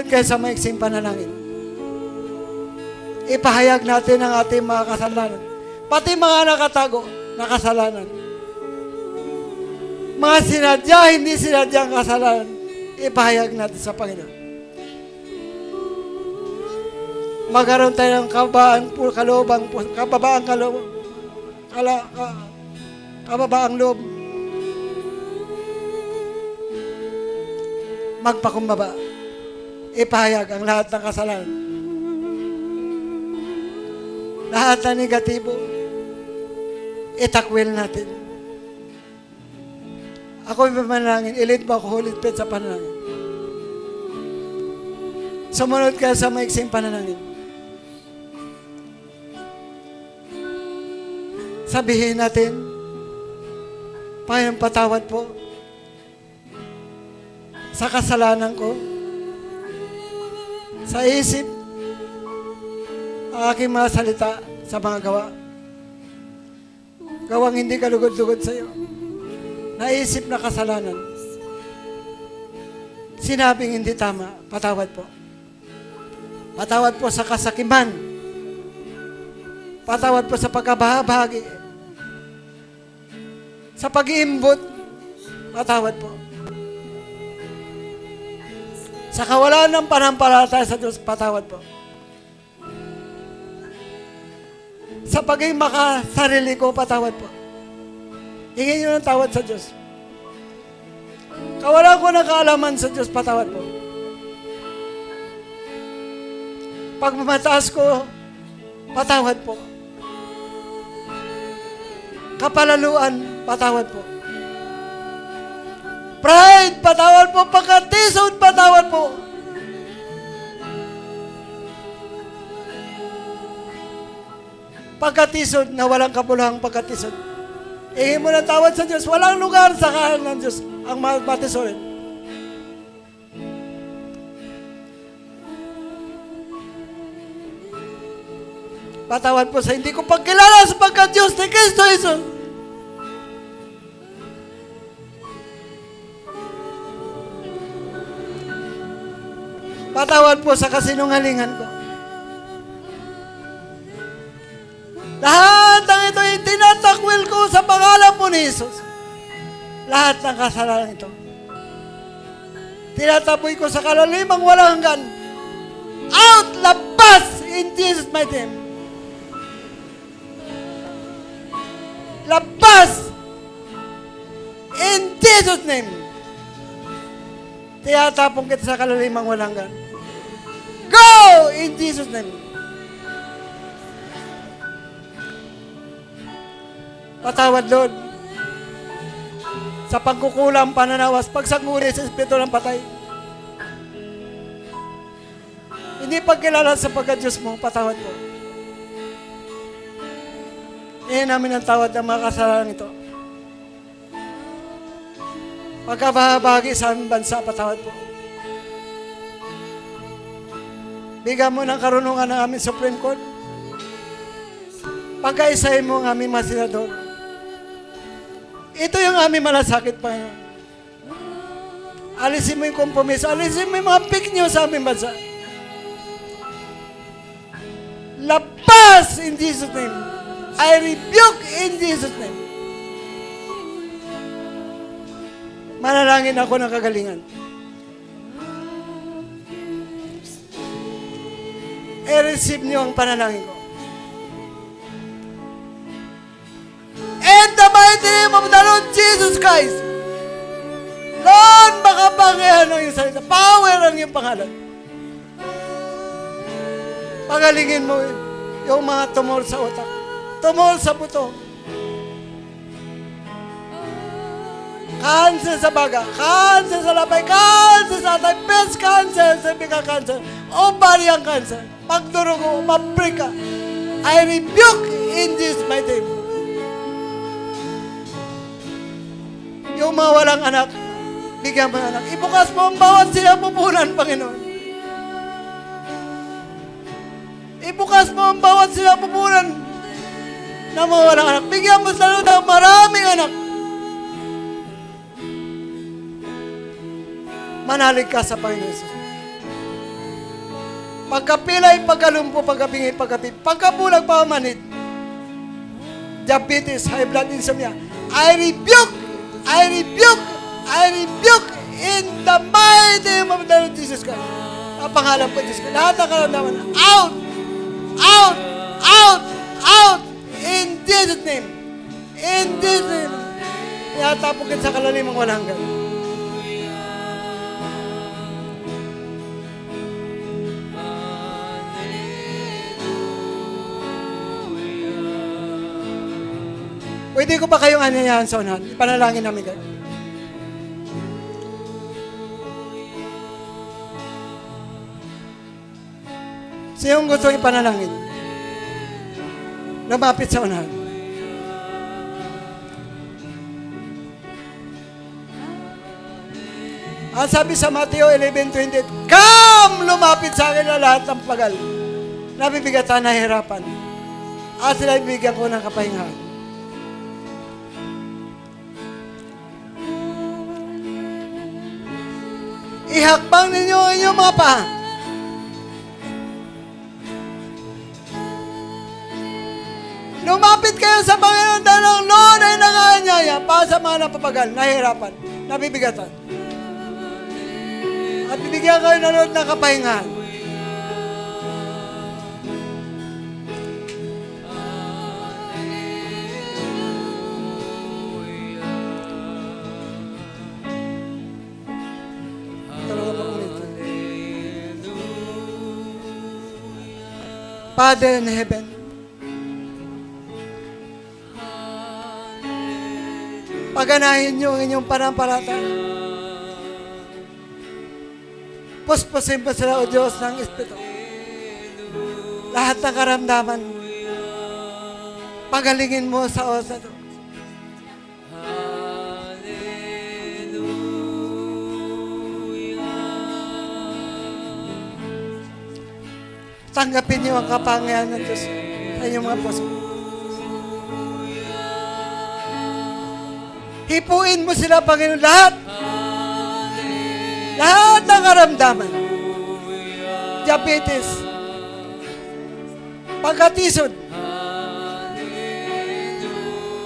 Sumunod kayo sa maiksing panalangin. Ipahayag natin ang ating mga kasalanan. Pati mga nakatago na kasalanan. Mga sinadya, hindi sinadyang kasalanan. Ipahayag natin sa Panginoon. Magkaroon tayo ng kababaang loob. Magpakumbaba. Ipahayag ang lahat ng kasalanan. Lahat ng negatibo, itakwil natin. Ako yung panalangin, ilid mo ako, Holy Spirit, sa panalangin. Sumunod ka sa maiksing panalangin. Sabihin natin, Panginoon, patawad po sa kasalanan ko, sa isip, ang aking mga salita, sa mga gawa. Gawang hindi kalugod-lugod sa iyo. Naisip na kasalanan. Sinabing hindi tama, patawad po. Patawad po sa kasakiman. Patawad po sa pagkabahagi. Sa pag-iimbot, patawad po. Sa kawalan ng panampalataya sa Diyos, patawad po. Sa pagiging makasarili ko, patawad po. Hingin nyo ng tawad sa Diyos. Kawalan ko ng kaalaman sa Diyos, patawad po. Pag mataas ko, patawad po. Kapalaluan, patawad po. Pride, patawad po. Pagkatisod, patawad po. Pagkatisod na walang kabuluhang pagkatisod. Hingin mo ng tawad sa Diyos. Walang lugar sa kahanan ng Diyos ang matisorin. Patawad po sa hindi ko pagkilala sa pagka-Diyos ni Kristo Jesus. Patawad po sa kasinungalingan ko. Lahat ng ito ay tinatakwil ko sa pangalan po ni Jesus. Lahat ng kasalanan ito. Tinataboy ko sa kalalimang walang hanggan. Out! Labas! In Jesus' mighty name. Labas! In Jesus' name. Tinatapong kita sa kalalimang walang hanggan. Go! In Jesus' name. Patawad, Lord, sa pagkukulang pananawas, pagsanguni sa espiritu ng patay. Hindi pagkilala sa pagka-Diyos mo, patawad po. Iyan namin ang tawad ng mga kasalanan ito. Pagkabahagi sa aming bansa, patawad po. Bigyan mo ng karunungan ng aming Supreme Court. Pagkaisahin mo ang aming mga senador. Ito yung aming malasakit, Panginoon. Alisin mo yung kompromiso. Alisin mo yung mga fake news sa aming bansa. Labas in Jesus' name. I rebuke in Jesus' name. Manalangin ako ng kagalingan. I-receive niyo ang panalangin ko. In the mighty name of the Lord Jesus Christ. Lord, makapangyarihan ang iyong salita. Power ang iyong pangalan. Pagalingin mo yung mga tumor sa utak. Tumor sa buto. Cancer sa baga. Cancer sa lapay. Cancer sa atay. Breast cancer. Cervical cancer. Ovarian cancer. Pagdurugo. Mabrika. I rebuke in this mighty name. Yung mga walang anak, bigyan mo ng anak. Ibukas mo ang bawat sinapupunan, Panginoon. Ibukas mo ang bawat sinapupunan na mga walang anak. Bigyan mo sa ng maraming anak. Manalig ka sa Panginoon Jesus. Pagkapilay, pagkalumpo, pagkabingi, pagkabulag, pagkamanit, diabetes, high blood, insomnia, I rebuke in the mighty name of the Lord Jesus Christ. Ang pangalan po, Jesus Christ. Lahat ng karamdaman, out! Out! Out! Out! In Jesus' name. In Jesus' name. Iatapugin sa kalalimang walang hanggan. Pwede ko ba kayong anyayahan sa unahan? Ipanalangin namin kayo. Siyong gusto ipanalangin? Lumapit sa unahan. Ang sabi sa Mateo 11:28, come! Lumapit sa akin na lahat ng pagal. Nabibigatan na hirapan. At sila ibigyan ko ng kapahingahan. Ihakbang ninyo ang inyong mga paa. Lumapit kayo sa Panginoon dahil ang Lord ay nanganyaya para sa mga napapagal, nahihirapan, nabibigatan. At bibigyan kayo ng Lord ng kapahingahan. Father in heaven, paganahin niyo ang inyong panampalataya. Puspusin pa sila, O Diyos, ng Espiritu. Lahat ng karamdaman, pagalingin mo sa oras na ito. Tanggapin niyo ang kapangyarihan ng Diyos sa inyong mga puso. Hipuin mo sila, Panginoon, lahat. Lahat ng karamdaman. Diabetes. Pagkatisod.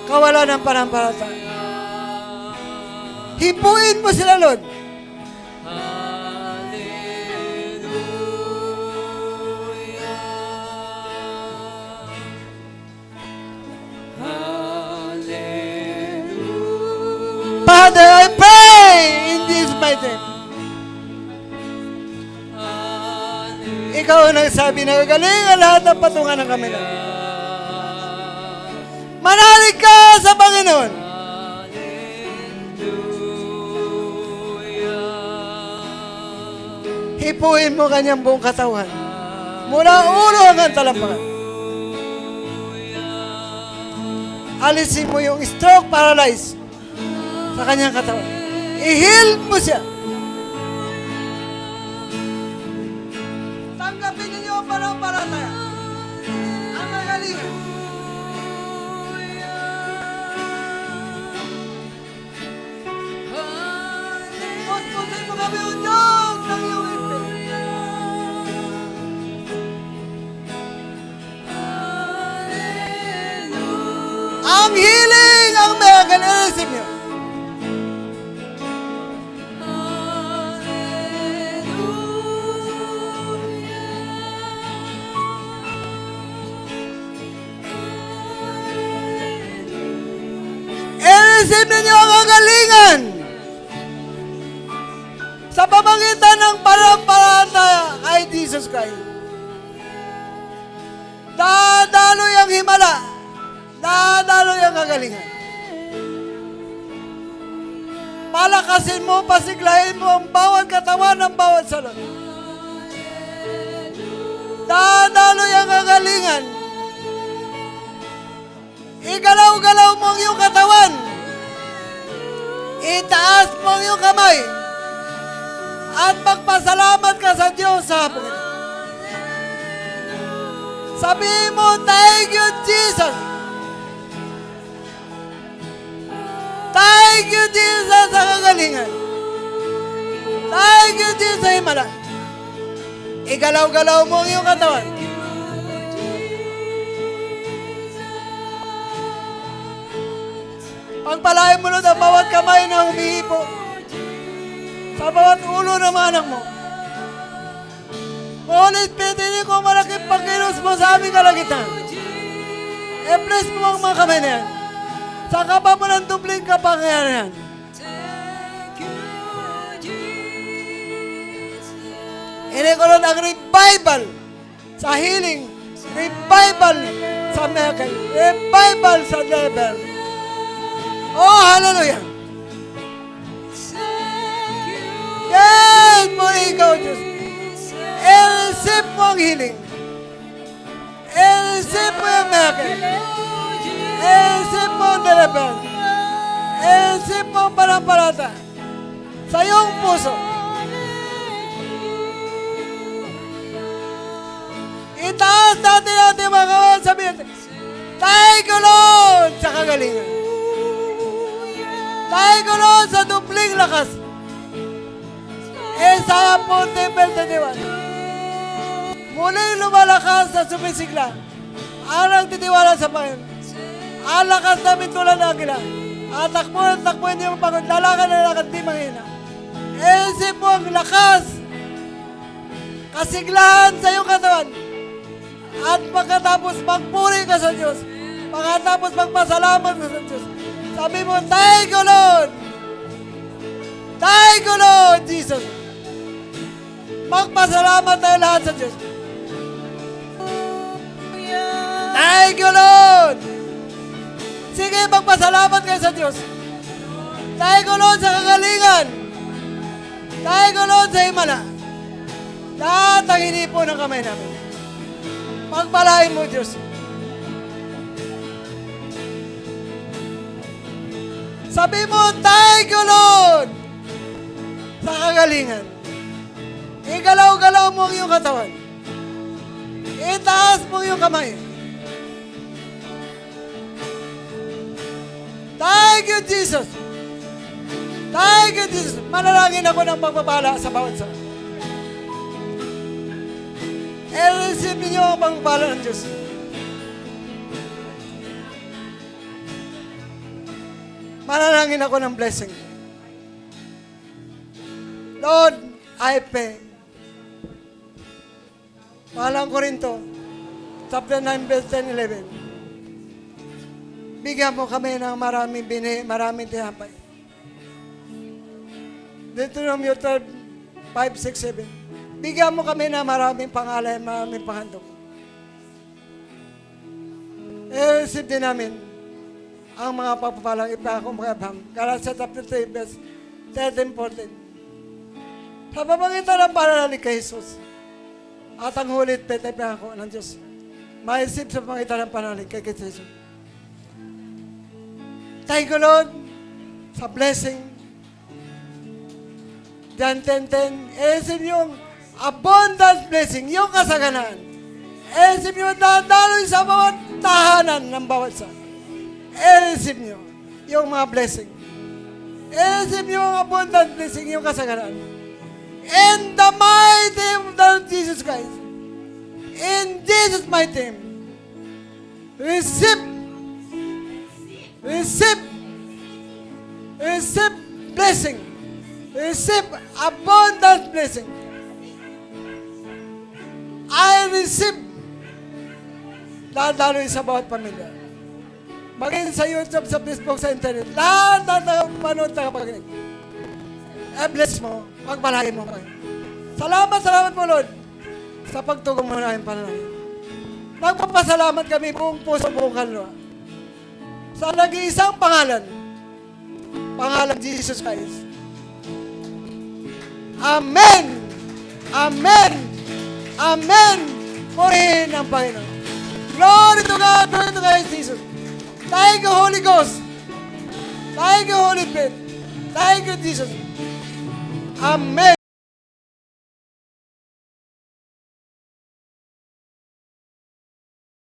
Kawalan ng panampalataya. Hipuin mo sila, Lord. Father, I pray in this mighty name. Ikaw ang nagsabi na gagalingan lahat ng patungan ng kami na. Manalig ka sa Panginoon. Hipuin mo kanyang buong katawan. Mula ulo hanggang talampakan. Alisin mo yung stroke paralyzed sa kanyang katawan. I-heal mo siya. Tanggapin ninyo ang panampalataya. Ang magalingan. Puspusin mo kami, O Diyos, ng iyong Espiritu. Ang healing ang magaling niyo. I-receive ninyo ang kagalingan sa pamamagitan ng panampalataya kay Jesus Christ. Dadaloy ang himala. Dadaloy ang kagalingan. Palakasin mo, pasiglahin mo ang bawat katawan ng bawat salon. Dadaloy ang kagalingan. Igalaw-galaw mo ang iyong katawan. Itaas mo ang iyong kamay. At magpasalamat ka sa Diyos sa hapon. Sabihin mo, thank you, Jesus. Thank you, Jesus, sa kagalingan. Thank you, Jesus, sa himala. Igalaw-galaw mo ang iyong katawan. Pagpalain mo, Lord, ang bawat kamay na humihipo sa bawat ulo ng mga anak mo. Holy Spirit, hindi ko malaking pagkilos mo sa aming kalagitan. I-bless mo ang mga kamay na yan. Sa kaba mo ng dubling kapangyarihan. Ini ko Lord ang revival sa healing, revival sa miracle, revival sa deliverance. Oh, hallelujah! Yes, mo ikaw, Diyos. I-receive mo ang healing. I-receive mo yung miracle. I-receive mo ang deliverance. I-receive mo ang panampalataya sa iyong puso. Itaas natin natin mga kawan, sabihin natin, tayo ko Lord sa kagalingan. Tayo ko Lord sa dupling lakas. Isaiah 40:31. Muling lumalakas sa sumisigla. Ang nagtitiwala sa Panginoon. Ang lakas namin tulad ng agila. At takbo, hindi mo pagod. Lalakan na lakad, di manghina. Isip mo ang lakas. Kasiglahan sa iyong katawan. At pagkatapos magpuri ka sa Diyos. Pagkatapos magpasalamat ka sa Diyos. Sabi mo, thank you Lord. Thank you Lord Jesus. Magpasalamat tayo lahat sa Diyos. Thank you Lord. Sige, magpasalamat kayo sa Diyos. Thank you Lord sa kagalingan. Thank you Lord sa himala. Lahat ang hinipo ng kamay namin. Pagpalain mo, Diyos. Sabi mo, thank you, Lord, sa kagalingan. Igalaw-galaw mo ang iyong katawan. Itaas mo ang iyong kamay. Thank you, Jesus. Thank you, Jesus. Manalangin ako ng pagpapala sa bawat sa. I-receive ninyo ang pagpapala ng Diyos. Manalangin ako ng blessing. Lord, I pray. Pahalang Korinto, chapter 9, verse 10, 11. Bigyan mo kami ng maraming tinapay. Deuteronomy 12, 5, 6, 7. Bigyan mo kami ng maraming pangalan, maraming panghandog. I-receive din namin ang mga pagpapalang ipakong mga Abraham. Galatians chapter 3, verse 13, 14. Sa pamamagitan ng pananalig kay Jesus at ang hulit petay ipakong ng Diyos, ma-receive sa pamamagitan ng pananalig kay Jesus. Thank you, Lord, sa blessing. John 10:10, i-receive yung abundant blessing, yung kasaganaan. I-receive yung dadaloy sa bawat tahanan ng bawat sa. I-receive nyo yung mga blessing. I-receive nyo yung abundant blessing, yung kasaganaan. In the mighty name of Jesus Christ. In Jesus' mighty name. Receive blessing. Receive abundant blessing. I receive dadaloy sa bawat pamilya. Maging sa YouTube, sa Facebook, sa internet. Lahat na manood na kapaginig. Bless mo. Pagpalain mo kayo. Salamat po, Lord, sa pagtugong mo na yung pananahin. Nagpapasalamat kami buong puso, buong kaluluwa. Sa nag-iisang pangalan. Pangalan Jesus Christ. Amen! Amen! Amen! Purihin ang Panginoon. Glory to God! Glory to God, Jesus! Thank you, Holy Ghost! Thank you, Holy Spirit! Thank you, Jesus! Amen!